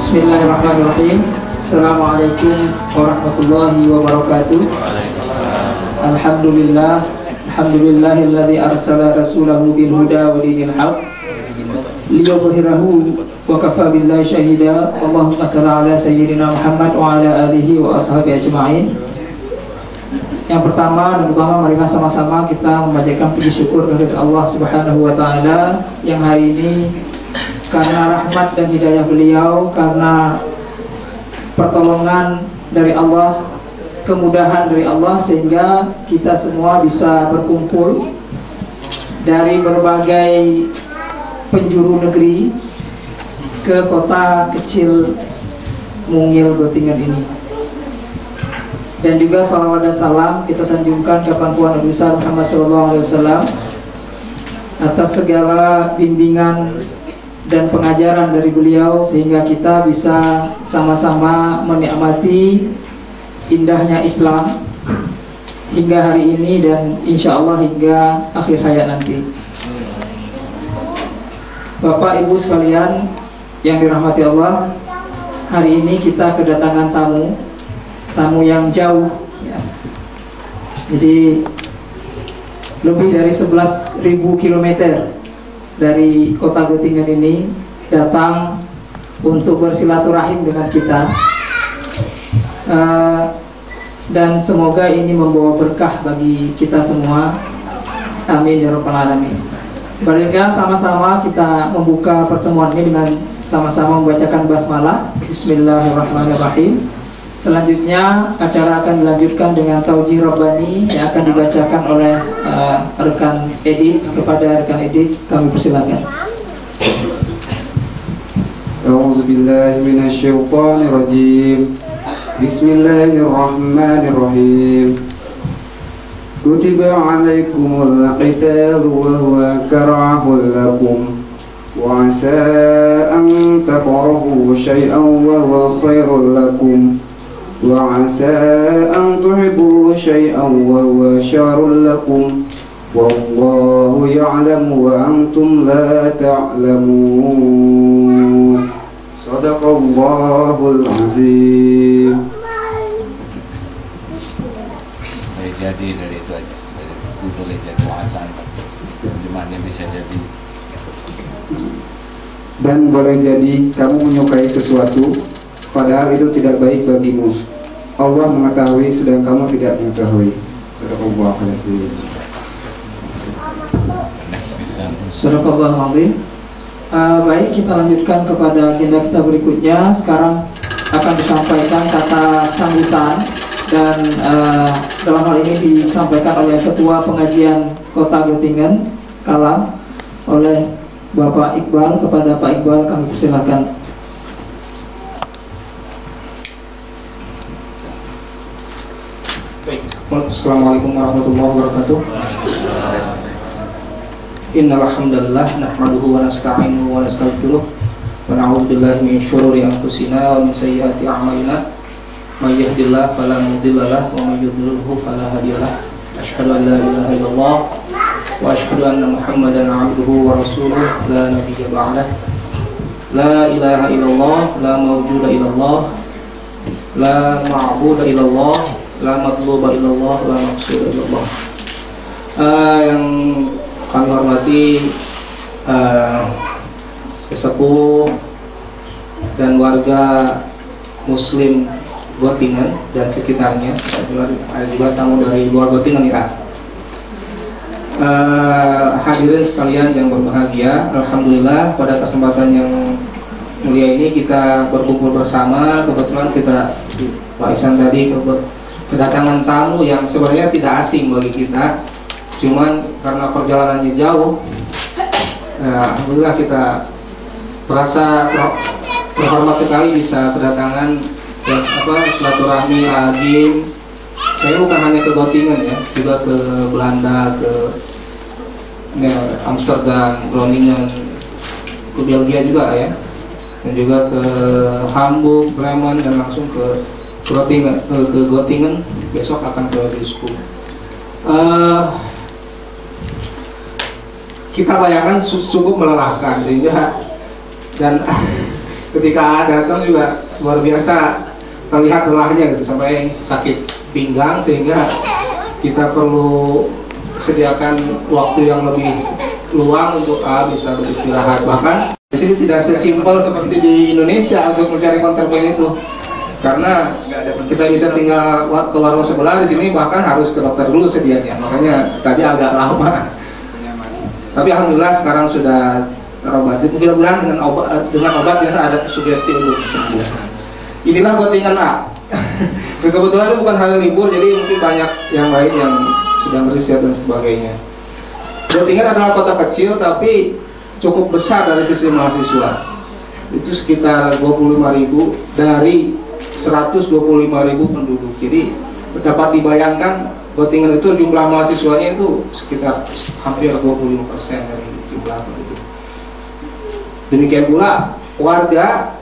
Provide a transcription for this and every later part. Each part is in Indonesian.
Bismillahirrahmanirrahim. Assalamualaikum warahmatullahi wabarakatuh. Alhamdulillah, alhamdulillahilladzi arsala rasulahu bil huda wa dinil haq liyudhhirahu wa kafa billahi syahida. Allahumma shalli ala sayyidina Muhammad wa ala alihi wa ashabihi ajma'in. Yang pertama dan utama, mari sama-sama kita memanjatkan puji syukur kepada Allah Subhanahu wa taala yang hari ini karena rahmat dan hidayah beliau, karena pertolongan dari Allah, kemudahan dari Allah, sehingga kita semua bisa berkumpul dari berbagai penjuru negeri ke kota kecil mungil Gottingen ini. Dan juga salawat dan salam kita sanjungkan ke pangkuan Nabi besar Muhammad SAW atas segala bimbingan dan pengajaran dari beliau, sehingga kita bisa sama-sama menikmati indahnya Islam hingga hari ini dan insya Allah hingga akhir hayat nanti. Bapak Ibu sekalian yang dirahmati Allah, hari ini kita kedatangan tamu yang jauh ya. Jadi lebih dari 11.000 km dari kota Gottingen ini datang untuk bersilaturahim dengan kita, dan semoga ini membawa berkah bagi kita semua. Amin ya rabbal alamin. Baiklah, sama-sama kita membuka pertemuan ini dengan sama-sama membacakan basmalah. Bismillahirrahmanirrahim. Selanjutnya acara akan dilanjutkan dengan taujih Rabbani yang akan dibacakan oleh rekan Edit. Kepada rekan Edit kami persilakan. A'udzubillahi minasyaitonirrajim. Bismillahirrahmanirrahim. Kutiba 'alaikumul qitalu wa huwa karahun lakum wa 'asa an takrahu syai'an wa huwa khairul lakum وعسى أن تحبوا شيئا وهو شر لكم والله يعلم وأنتم لا تعلمون صدق الله العظيم. Boleh jadi dari itu aja, dari buku boleh jadi muasan, terjemahannya bisa jadi. Dan boleh jadi kamu menyukai sesuatu padahal itu tidak baik bagimu. Allah mengetahui sedang kamu tidak mengetahui. Sadaqallahu alazim. Sadaqallahu alazim. Baik, kita lanjutkan kepada agenda kita berikutnya. Sekarang akan disampaikan kata sambutan, dan dalam hal ini disampaikan oleh Ketua Pengajian Kota Gottingen Kalam, oleh Bapak Iqbal. Kepada Pak Iqbal kami persilakan. Assalamualaikum warahmatullahi wabarakatuh. Innal hamdalillah nahmaduhu wa nasta'inuhu wa nastaghfiruh wa na'udzu billahi min syururi anfusina wa min sayyiati a'malina. May yahdihillahu fala mudilla lahu wa may yudlilhu fala hadiya lahu. Asyhadu an la ilaha illallah wa asyhadu anna Muhammadan 'abduhu wa rasuluh la nabiyya ba'dah. La ilaha illallah, la mawjuda illallah, la ma'budu illallah, la matluba illallah, la maqsuda illallah. Yang kami hormati sesepuh dan warga Muslim Gottingen dan sekitarnya, ada juga tamu dari luar Gottingen ya. Hadirin sekalian yang berbahagia, alhamdulillah pada kesempatan yang mulia ini kita berkumpul bersama. Kebetulan kita, Pak Isan tadi, kedatangan tamu yang sebenarnya tidak asing bagi kita, cuman karena perjalanannya jauh, alhamdulillah kita merasa terhormat sekali bisa kedatangan dan silaturahmi agim. Saya bukan hanya ke Gottingen ya, juga ke Belanda, ke Amsterdam, Groningen, ke Belgia juga ya, dan juga ke Hamburg, Bremen, dan langsung ke Gottingen, besok akan ke Duisburg. Kita bayangkan cukup melelahkan, sehingga dan ketika datang juga luar biasa terlihat lelahnya gitu sampai sakit pinggang, sehingga kita perlu sediakan waktu yang lebih luang untuk bisa beristirahat. Bahkan di sini tidak sesimpel seperti di Indonesia untuk mencari kontrapen itu, karena kita bisa tinggal ke warung sebelah, di sini bahkan harus ke dokter dulu sedianya, makanya tadi agak lama. Tapi alhamdulillah sekarang sudah terobati, mudah-mudahan dengan obat yang ada sugesti untuk sembuh. Inilah bottingan A. Kebetulan itu bukan hari libur, jadi mungkin banyak yang lain yang sedang riset dan sebagainya. Bottingan adalah kota kecil tapi cukup besar dari sisi mahasiswa. Itu sekitar 25.000 dari 125.000 penduduk. Jadi dapat dibayangkan Bottingan itu jumlah mahasiswanya itu sekitar hampir 25% dari jumlah penduduk. Demikian pula warga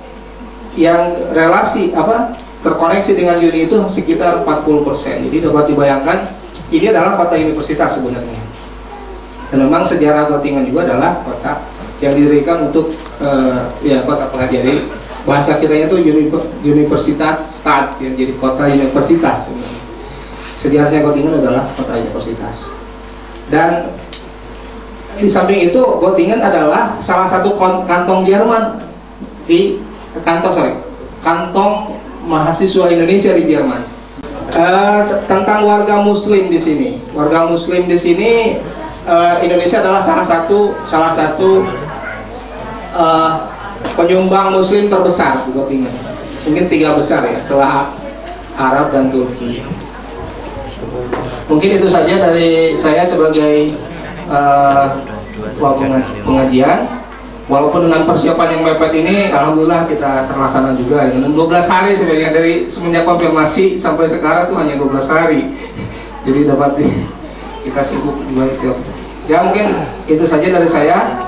yang relasi terkoneksi dengan uni itu sekitar 40%. Jadi dapat dibayangkan ini adalah kota universitas sebenarnya. Dan memang sejarah Bottingan juga adalah kota yang didirikan untuk kota pengajian. Jadi bahasa kitanya itu universitas stad, ya, jadi kota universitas sebenarnya. Sejarahnya Bottingan adalah kota universitas. Dan di samping itu Bottingan adalah salah satu kantong Jerman di kantong mahasiswa Indonesia di Jerman. Tentang warga Muslim di sini, Indonesia adalah salah satu penyumbang Muslim terbesar di Bottingan. Mungkin 3 besar ya setelah Arab dan Turki. Mungkin itu saja dari saya sebagai pengajian. Walaupun dengan persiapan yang mepet ini, alhamdulillah kita terlaksana juga. 12 hari sebenarnya, dari semenjak konfirmasi sampai sekarang tuh hanya 12 hari. Jadi dapat kita sibuk di balik itu. Ya mungkin itu saja dari saya,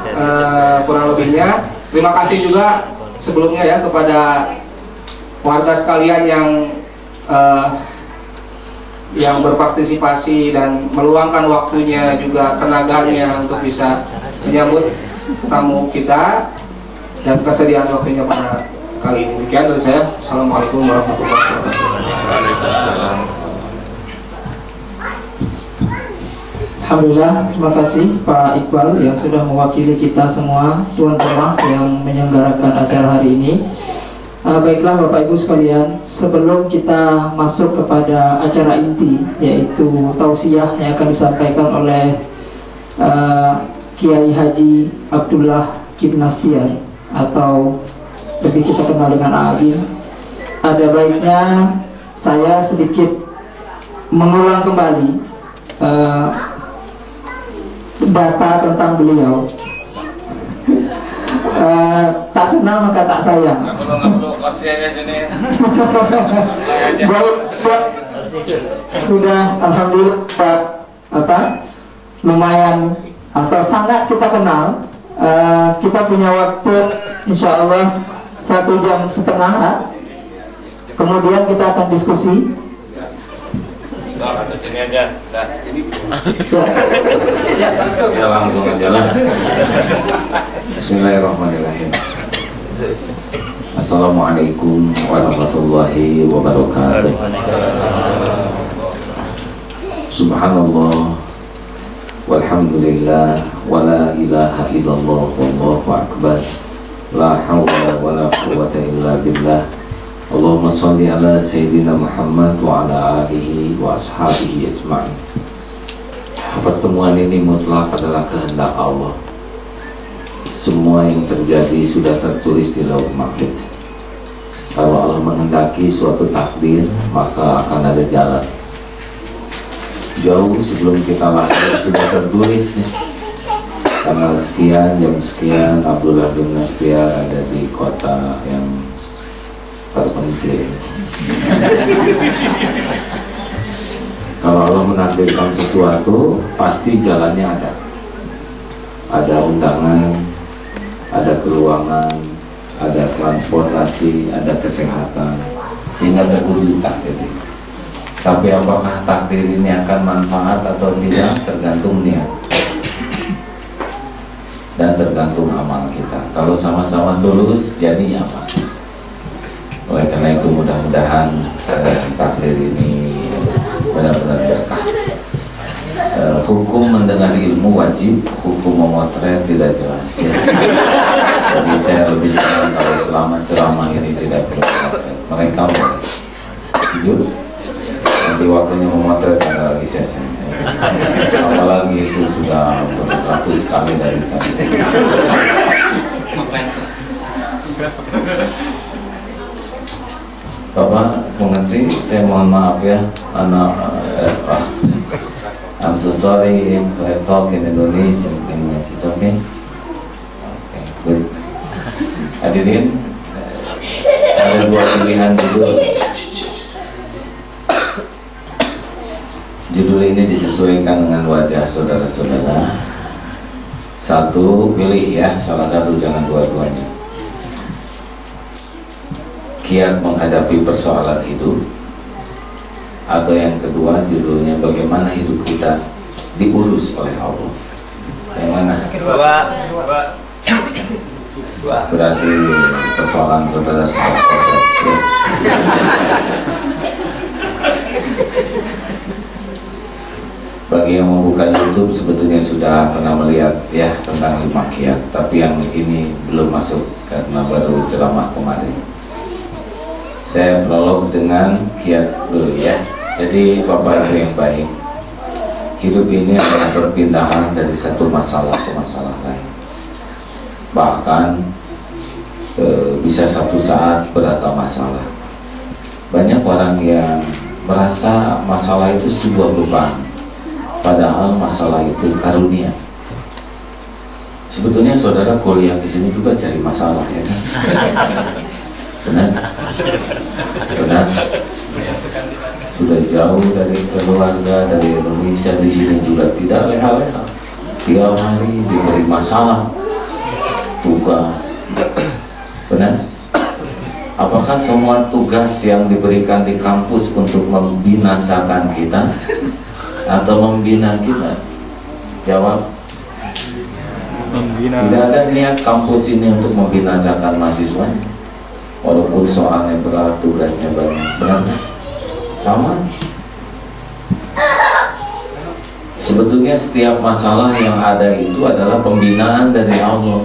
kurang lebihnya. Terima kasih juga sebelumnya ya kepada warga sekalian yang berpartisipasi dan meluangkan waktunya juga tenaganya untuk bisa menyambut tamu kita dan kesediaan waktunya pada kali ini. Demikian dari saya. Assalamualaikum warahmatullahi wabarakatuh. Alhamdulillah, terima kasih Pak Iqbal yang sudah mewakili kita semua tuan rumah yang menyelenggarakan acara hari ini. Baiklah Bapak Ibu sekalian, sebelum kita masuk kepada acara inti, yaitu tausiah yang akan disampaikan oleh Kiai Haji Abdullah Gimnastiar atau lebih kita kenal dengan Agim, ada baiknya saya sedikit mengulang kembali data tentang beliau. Tak kenal maka tak sayang. Sudah alhamdulillah lumayan atau sangat kita kenal. Kita punya waktu insya Allah 1,5 jam. Kemudian kita akan diskusi. Sini aja. Ya langsung aja lah. Bismillahirrahmanirrahim. Assalamualaikum warahmatullahi wabarakatuh. Subhanallah walhamdulillah wala ilaha illallah wallahu akbar. La hawla wala quwwata illa billah. Allahumma sholli ala Sayyidina Muhammad wa ala alihi wa ashabihi ajma'in. Pertemuan ini mutlak adalah kehendak Allah. Semua yang terjadi sudah tertulis di Lauh Mahfuz. Kalau Allah menghendaki suatu takdir, maka akan ada jalan. Jauh sebelum kita lahir sudah tertulis ya. Tanggal sekian, jam sekian, Abdullah bin Nastiar ada di kota yang terpencil. Kalau Allah menakdirkan sesuatu, pasti jalannya ada. Ada undangan, ada keruangan, ada transportasi, ada kesehatan, sehingga terwujud takdir. Tapi apakah takdir ini akan manfaat atau tidak, tergantung niat. dan tergantung amal kita. Kalau sama-sama tulus, jadi amal. Oleh karena itu mudah-mudahan takdir ini benar-benar berkah. Hukum mendengar ilmu wajib, hukum memotret tidak jelas ya. Jadi saya lebih senang kalau selama ceramah ini tidak perlu memotret. Mereka boleh jujur, nanti waktunya memotret ada lagi sesi. Apalagi itu sudah beratus kali dari tadi. Bapak mengerti, saya mohon maaf ya, I'm so sorry if I talk in Indonesian. It's okay? Okay, good. Hadirin, ada dua pilihan judul. Judul ini disesuaikan dengan wajah saudara-saudara. Satu, pilih ya, salah satu, jangan dua-duanya. Kiat menghadapi persoalan hidup. Atau yang kedua, judulnya bagaimana hidup kita diurus oleh Allah. Yang mana? Dua. Berarti persoalan saudara sudah siap. Bagi yang membuka YouTube sebetulnya sudah pernah melihat ya tentang 5 kiat, tapi yang ini belum masuk karena baru ceramah kemarin. Saya prolog dengan kiat dulu ya. Jadi Bapak Ibu yang baik, hidup ini adalah perpindahan dari satu masalah ke masalah lain. Bahkan bisa satu saat beragam masalah. Banyak orang yang merasa masalah itu sebuah beban, padahal masalah itu karunia. Sebetulnya saudara kuliah di sini juga cari masalah ya kan? Benar? Benar? Sudah jauh dari keluarga, dari Indonesia, di sini juga tidak leha-leha. Tiap hari diberi masalah, tugas. Benar? Apakah semua tugas yang diberikan di kampus untuk membinasakan kita atau membina kita? Jawab. Tidak ada niat kampus ini untuk membinasakan mahasiswa. Walaupun soalnya berat, tugasnya banyak. Benar? Sama. Sebetulnya setiap masalah yang ada itu adalah pembinaan dari Allah.